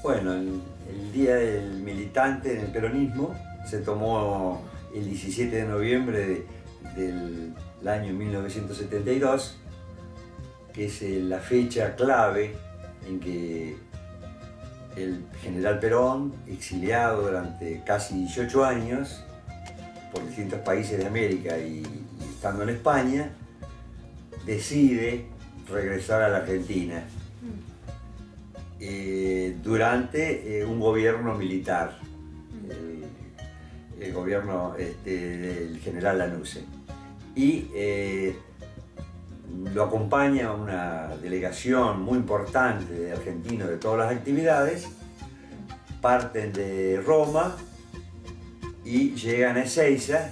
Bueno, el Día del Militante en el peronismo se tomó el 17 de noviembre del año 1972, que es la fecha clave en que el general Perón, exiliado durante casi 18 años por distintos países de América y estando en España, decide regresar a la Argentina durante un gobierno militar, el gobierno del general Lanusse. Y lo acompaña una delegación muy importante de argentinos de todas las actividades, parten de Roma y llegan a Ezeiza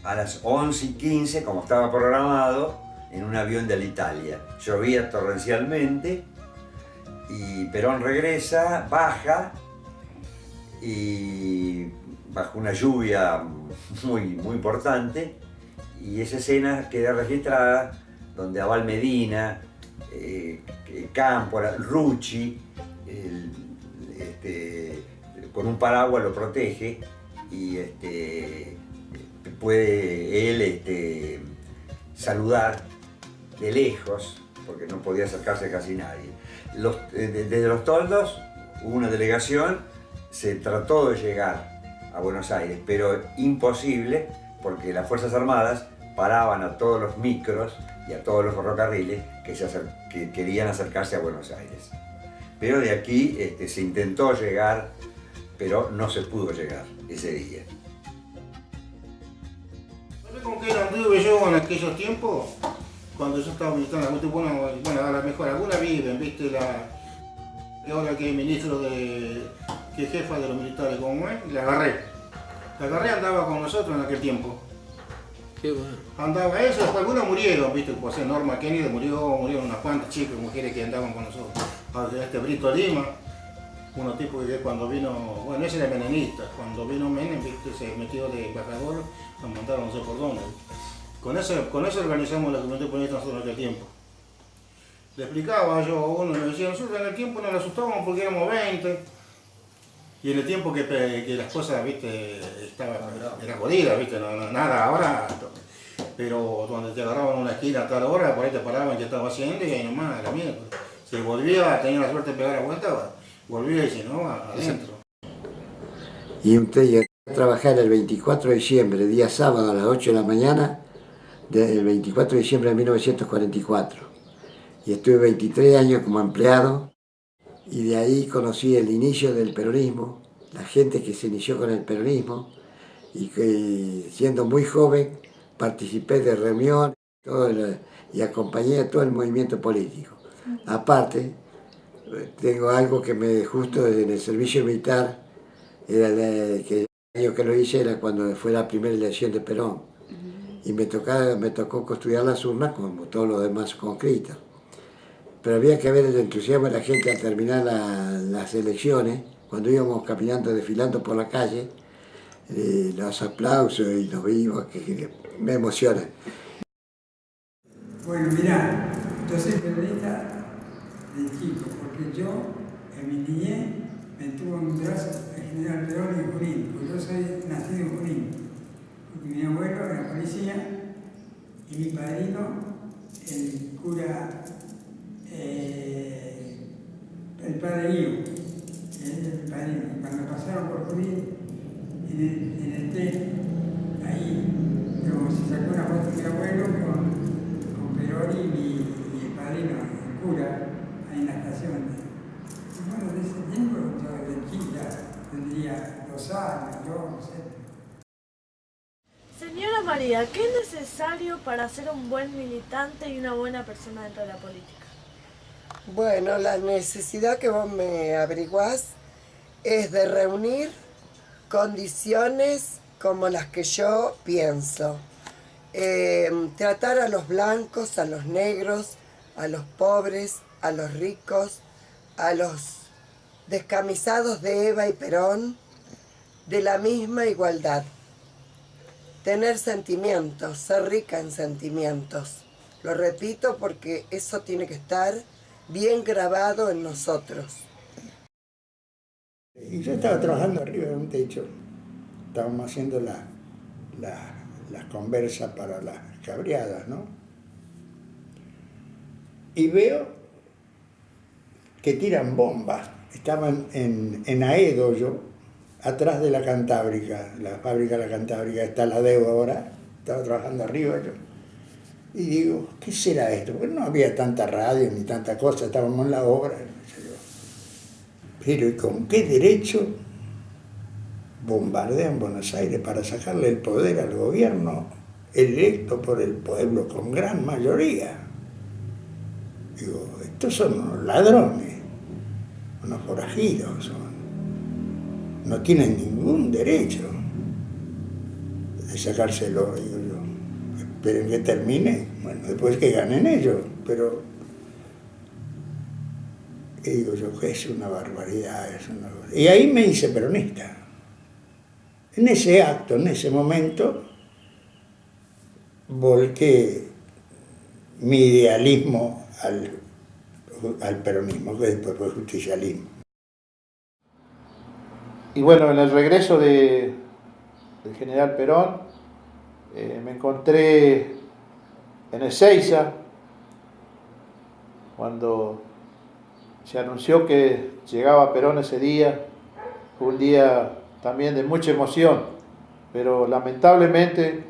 a las 11:15, como estaba programado, en un avión de Alitalia. Llovía torrencialmente y Perón regresa, baja y bajo una lluvia muy importante, y esa escena queda registrada donde Abal Medina, Cámpora, Rucci, con un paraguas lo protege y puede él saludar de lejos, porque no podía acercarse casi nadie. Desde los toldos hubo una delegación, se trató de llegar a Buenos Aires, pero imposible, porque las Fuerzas Armadas paraban a todos los micros y a todos los ferrocarriles que querían acercarse a Buenos Aires. Pero de aquí se intentó llegar, pero no se pudo llegar ese día. ¿Sabes con qué anduve yo en aquellos tiempos? Cuando yo estaba militando, bueno, a lo mejor algunas viven, viste, ahora que es ministro que es jefa de los militares, como es, la agarré, andaba con nosotros en aquel tiempo. Qué bueno. Andaba eso, después algunos murieron, viste, pues Norma Kennedy murieron unas cuantas chicas, mujeres que andaban con nosotros. Brito Lima, unos tipos que cuando vino, bueno, ese era menenista, cuando vino Menem, viste, se metió de embajador, nos mandaron no sé por dónde. Con eso organizamos la Juventud Peronista nosotros en aquel tiempo. Le explicaba yo a uno, me decía, nosotros en el tiempo nos asustábamos porque éramos 20, y en el tiempo que las cosas, viste, era jodida, viste, nada ahora, pero donde te agarraban una esquina a tal hora, por ahí te paraban, ya estaba haciendo, y ahí nomás, la mierda. Si volvía, tenía la suerte de pegar la vuelta, volvía y si no, adentro. Y usted llegó a trabajar el 24 de diciembre, día sábado a las 8 de la mañana, del 24 de diciembre de 1944. Y estuve 23 años como empleado, y de ahí conocí el inicio del peronismo, la gente que se inició con el peronismo, y que siendo muy joven participé de reuniones y acompañé a todo el movimiento político. Aparte, tengo algo que justo en el servicio militar, que el año que lo hice era cuando fue la primera elección de Perón. Y me tocó custodiar las urnas como todos los demás conscritos. Pero había que ver el entusiasmo de la gente al terminar las elecciones, cuando íbamos caminando, desfilando por la calle, los aplausos y los vivos que me emocionan. Bueno, mirá, yo soy peronista de chico, porque yo, en mi niñez, me tuvo en un brazo el general Perón en Junín, porque yo soy nacido en Junín, porque mi abuelo era policía y mi padrino, el cura, el padre Guío, el padrino. Y cuando pasaron por Junín, en el tren, ahí, como se sacó una foto de mi abuelo con Perón y el padrino, el cura, ahí en la estación. Y bueno, de ese tiempo, yo desde chica tendría 2 años, yo no sé. Señora María, ¿qué es necesario para ser un buen militante y una buena persona dentro de la política? Bueno, la necesidad que vos me averiguás es de reunir condiciones como las que yo pienso. Tratar a los blancos, a los negros, a los pobres, a los ricos, a los descamisados de Eva y Perón, de la misma igualdad. Tener sentimientos, ser rica en sentimientos. Lo repito porque eso tiene que estar bien grabado en nosotros. Y yo estaba trabajando arriba de un techo, estábamos haciendo las conversas para las cabreadas, ¿no? Y veo que tiran bombas. Estaban en Aedo yo, atrás de la Cantábrica, la fábrica de la Cantábrica, está la Deu ahora, estaba trabajando arriba yo. Y digo, ¿qué será esto? Porque no había tanta radio ni tanta cosa, estábamos en la obra. Pero ¿y con qué derecho bombardean Buenos Aires para sacarle el poder al gobierno electo por el pueblo con gran mayoría? Digo, estos son unos ladrones, unos forajidos, no tienen ningún derecho de sacárselo, digo yo. Esperen que termine, bueno, después que ganen ellos, pero... Y digo yo, que es una barbaridad, es una barbaridad. Y ahí me hice peronista. En ese acto, en ese momento, volqué mi idealismo al peronismo, que después fue justicialismo. Y bueno, en el regreso del general Perón, me encontré en Ezeiza, cuando se anunció que llegaba Perón ese día. Fue un día también de mucha emoción, pero lamentablemente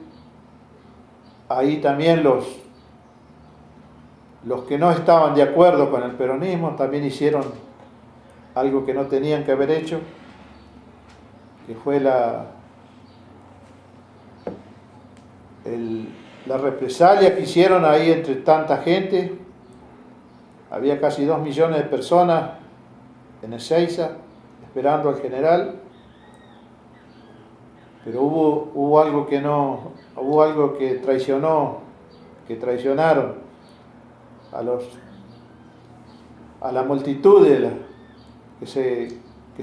ahí también los que no estaban de acuerdo con el peronismo también hicieron algo que no tenían que haber hecho, que fue la represalia que hicieron ahí entre tanta gente. Había casi 2 millones de personas en Ezeiza esperando al general, pero hubo algo que traicionaron a la multitud que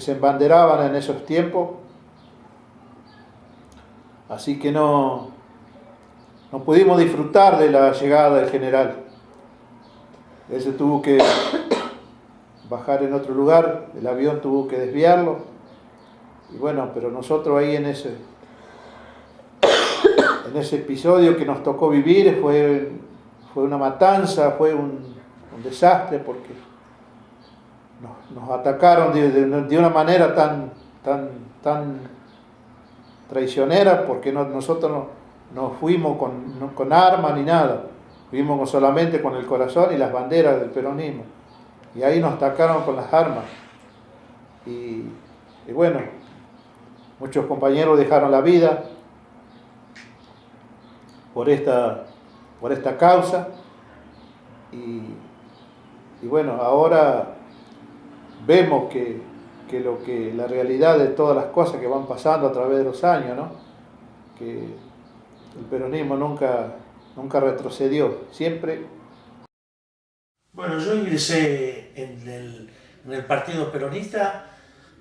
se embanderaban en esos tiempos. Así que no pudimos disfrutar de la llegada del general. Él se tuvo que bajar en otro lugar, el avión tuvo que desviarlo. Y bueno, pero nosotros ahí en ese episodio que nos tocó vivir fue una matanza, fue un desastre, porque nos atacaron de una manera tan traicionera, porque nosotros no fuimos con armas ni nada. Fuimos solamente con el corazón y las banderas del peronismo. Y ahí nos atacaron con las armas. Y bueno, muchos compañeros dejaron la vida por esta causa. Y bueno, ahora vemos que la realidad de todas las cosas que van pasando a través de los años, ¿no? Que el peronismo nunca retrocedió, siempre. Bueno, yo ingresé en el Partido Peronista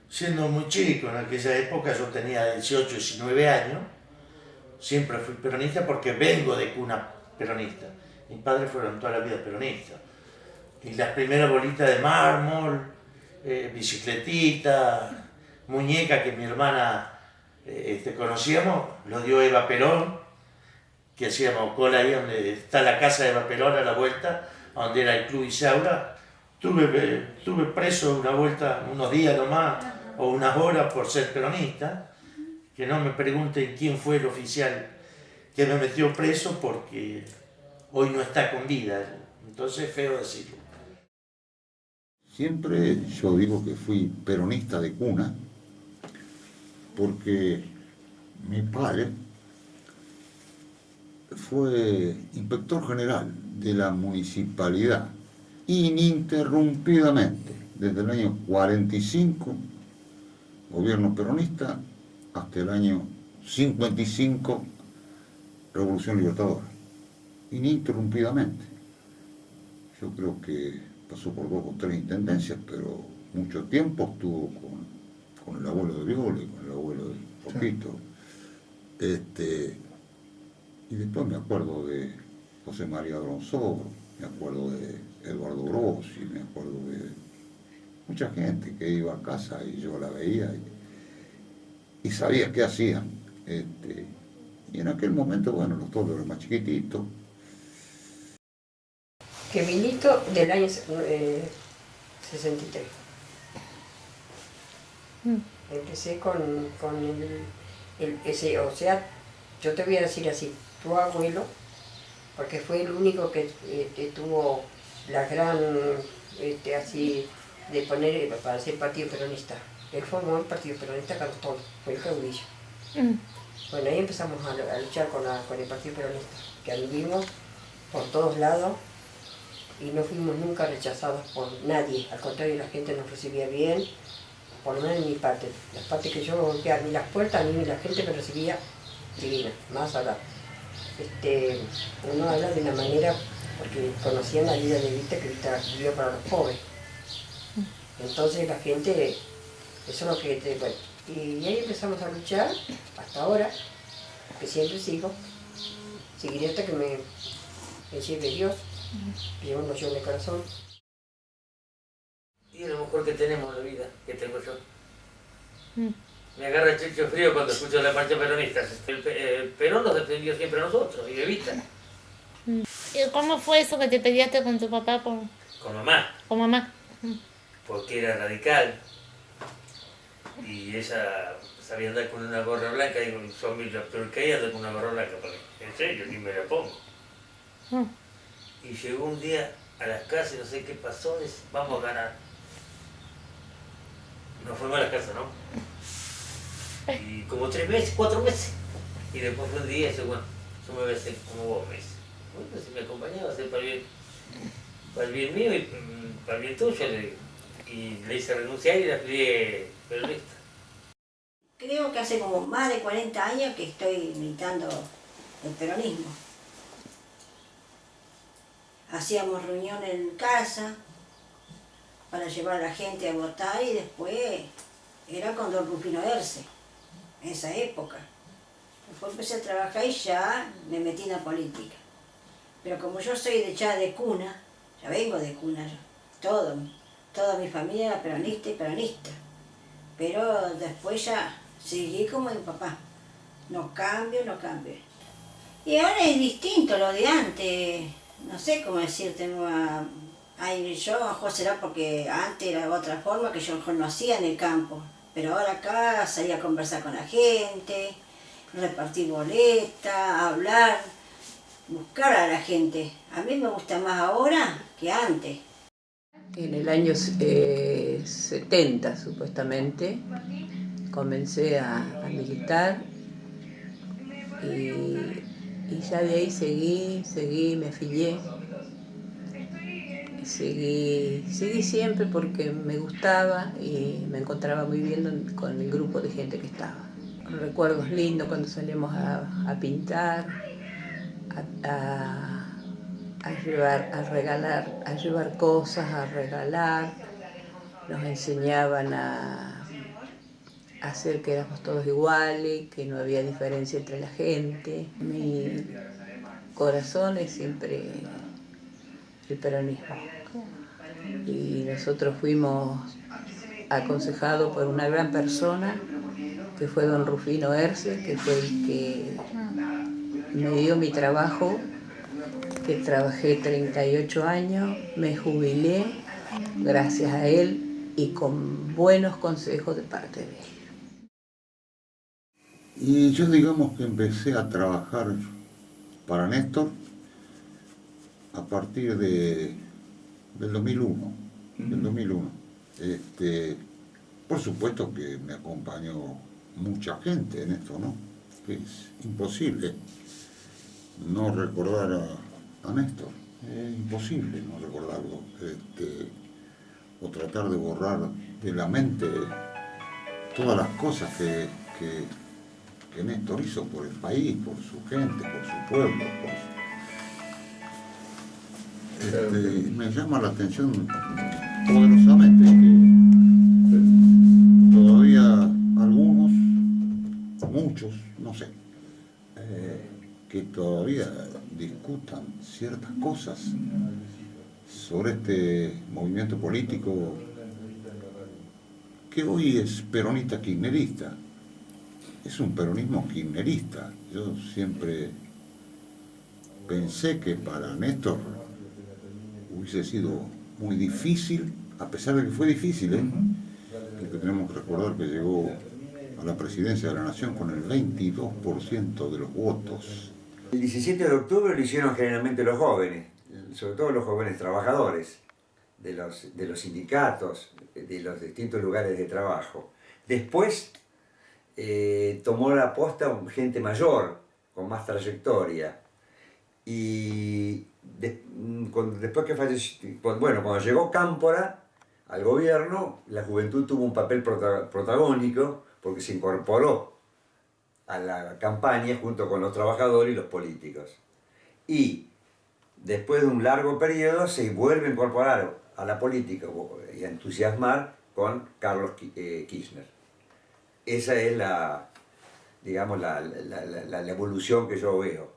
siendo muy chico. En aquella época yo tenía 18, 19 años. Siempre fui peronista porque vengo de cuna peronista. Mis padres fueron toda la vida peronistas. Y las primeras bolitas de mármol, bicicletita, muñeca que mi hermana conocíamos, lo dio Eva Perón, que hacíamos cola ahí donde está la casa de Eva Perón a la vuelta, donde era el Club Isaura. Estuve preso una vuelta, unos días nomás, o unas horas por ser peronista. Que no me pregunten quién fue el oficial que me metió preso, porque hoy no está con vida. Entonces es feo decirlo. Siempre yo digo que fui peronista de cuna, porque mi padre fue inspector general de la municipalidad, ininterrumpidamente, desde el año 45, gobierno peronista, hasta el año 55, Revolución Libertadora, ininterrumpidamente. Yo creo que pasó por 2 o 3 intendencias, pero mucho tiempo estuvo con el abuelo de Viole, con el abuelo de Poquito. Y después me acuerdo de José María Bronzoro, me acuerdo de Eduardo Grossi, me acuerdo de mucha gente que iba a casa y yo la veía y sabía qué hacían. Y en aquel momento, bueno, los toldos eran más chiquititos. Que milito del año 63. Empecé con ese, o sea, yo te voy a decir así, tu abuelo, porque fue el único que tuvo la gran, así, de poner para ser partido peronista. Él formó el partido peronista Cantón, fue el caudillo. Bueno, ahí empezamos a luchar con el partido peronista, que anduvimos por todos lados y no fuimos nunca rechazados por nadie, al contrario, la gente nos recibía bien, por lo menos en mi parte. La parte que yo golpeaba, ni las puertas, ni la gente me recibía divina, más allá. Uno habla de una manera, porque conocían la vida de Evita, que Evita vivió para los pobres. Entonces la gente, eso es lo que... bueno, y ahí empezamos a luchar, hasta ahora, que siempre sigo. Seguiré hasta que me lleve Dios, llevo un noción en el corazón. Y es lo mejor que tenemos en la vida, que tengo yo. Me agarra el chicho frío cuando escucho la marcha peronista. Perón nos defendió siempre a nosotros, y Evita. ¿Y cómo fue eso que te peleaste con tu papá? Con mamá. Con mamá. Porque era radical. Y ella sabía andar con una gorra blanca, y digo, son mil la peor que ella anda con una gorra blanca, porque en serio, ni me la pongo. Y llegó un día a las casas y no sé qué pasó, dice, vamos a ganar. Nos fuimos a la casa, ¿no? Y como 3 meses, 4 meses. Y después fue un día y dice, bueno, yo me voy a hacer como vos, me dice. Bueno, si me acompañaba a hacer para el bien mío y para el bien tuyo, le digo. Y le hice renunciar y la fui peronista. Creo que hace como más de 40 años que estoy militando el peronismo. Hacíamos reunión en casa para llevar a la gente a votar y después era con don Rufino Erce, en esa época. Después empecé a trabajar y ya me metí en la política. Pero como yo soy ya de cuna, ya vengo de cuna, toda mi familia era peronista y peronista. Pero después ya seguí como mi papá. No cambio. Y ahora es distinto lo de antes. No sé cómo decirte, yo a lo mejor será porque antes era de otra forma que yo mejor no hacía en el campo. Pero ahora acá salía a conversar con la gente, repartir boletas, hablar, buscar a la gente. A mí me gusta más ahora que antes. En el año 70, supuestamente, comencé a militar y ya de ahí seguí, me afilié. Seguí siempre porque me gustaba y me encontraba muy bien con el grupo de gente que estaba. Recuerdos lindos cuando salíamos a pintar, a llevar cosas, a regalar. Nos enseñaban a hacer que éramos todos iguales, que no había diferencia entre la gente. Mi corazón es siempre el peronismo. Y nosotros fuimos aconsejados por una gran persona, que fue don Rufino Erce, que fue el que me dio mi trabajo, que trabajé 38 años, me jubilé gracias a él y con buenos consejos de parte de él. Y yo digamos que empecé a trabajar para Néstor a partir del 2001. Por supuesto que me acompañó mucha gente en esto, ¿no? Es imposible no recordar a Néstor, es imposible no recordarlo, o tratar de borrar de la mente todas las cosas que Néstor hizo por el país, por su gente, por su pueblo. Me llama la atención poderosamente que todavía algunos, muchos, no sé, que todavía discutan ciertas cosas sobre este movimiento político que hoy es peronista kirchnerista. Es un peronismo kirchnerista. Yo siempre pensé que para Néstor hubiese sido muy difícil, a pesar de que fue difícil, porque tenemos que recordar que llegó a la presidencia de la Nación con el 22% de los votos. El 17 de octubre lo hicieron generalmente los jóvenes, sobre todo los jóvenes trabajadores de los sindicatos, de los distintos lugares de trabajo. Después tomó la posta gente mayor, con más trayectoria. Y después que falleció, cuando llegó Cámpora al gobierno, la juventud tuvo un papel protagónico porque se incorporó a la campaña junto con los trabajadores y los políticos. Y después de un largo periodo se vuelve a incorporar a la política y a entusiasmar con Carlos Kirchner. Esa es digamos, la evolución que yo veo.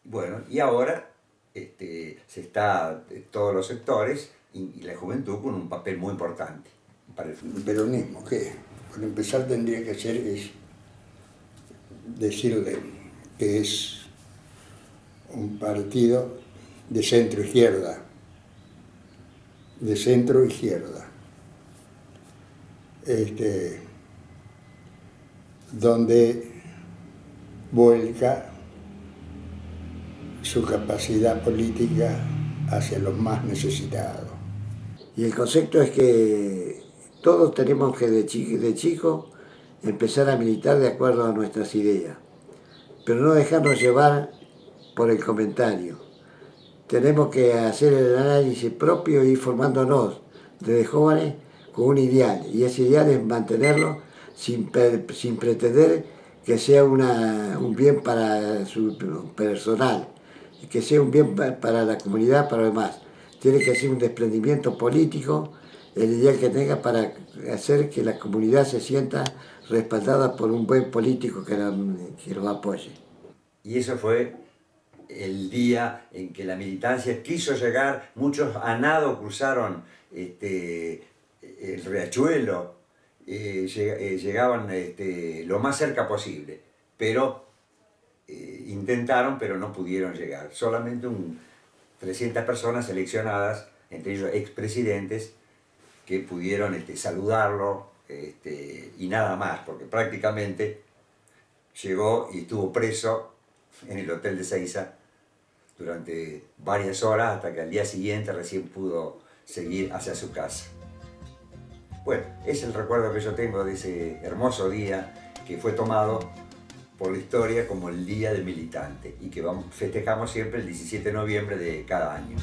Bueno, y ahora se está todos los sectores y la juventud con un papel muy importante para el futuro. El peronismo, ¿qué? Por empezar tendría que ser decirle que es un partido de centro-izquierda, donde vuelca su capacidad política hacia los más necesitados. Y el concepto es que todos tenemos que de chico empezar a militar de acuerdo a nuestras ideas, pero no dejarnos llevar por el comentario. Tenemos que hacer el análisis propio y ir formándonos desde jóvenes con un ideal, y ese ideal es mantenerlo sin pretender que sea un bien para su personal, que sea un bien para la comunidad, para los demás. Tiene que ser un desprendimiento político, el ideal que tenga para hacer que la comunidad se sienta respaldada por un buen político que lo apoye. Y eso fue el día en que la militancia quiso llegar, muchos a nado cruzaron el riachuelo, llegaban lo más cerca posible, pero intentaron, pero no pudieron llegar. Solamente 300 personas seleccionadas, entre ellos expresidentes, que pudieron saludarlo y nada más, porque prácticamente llegó y estuvo preso en el hotel de Ezeiza durante varias horas hasta que al día siguiente recién pudo seguir hacia su casa. Bueno, es el recuerdo que yo tengo de ese hermoso día que fue tomado por la historia como el Día del Militante y que festejamos siempre el 17 de noviembre de cada año.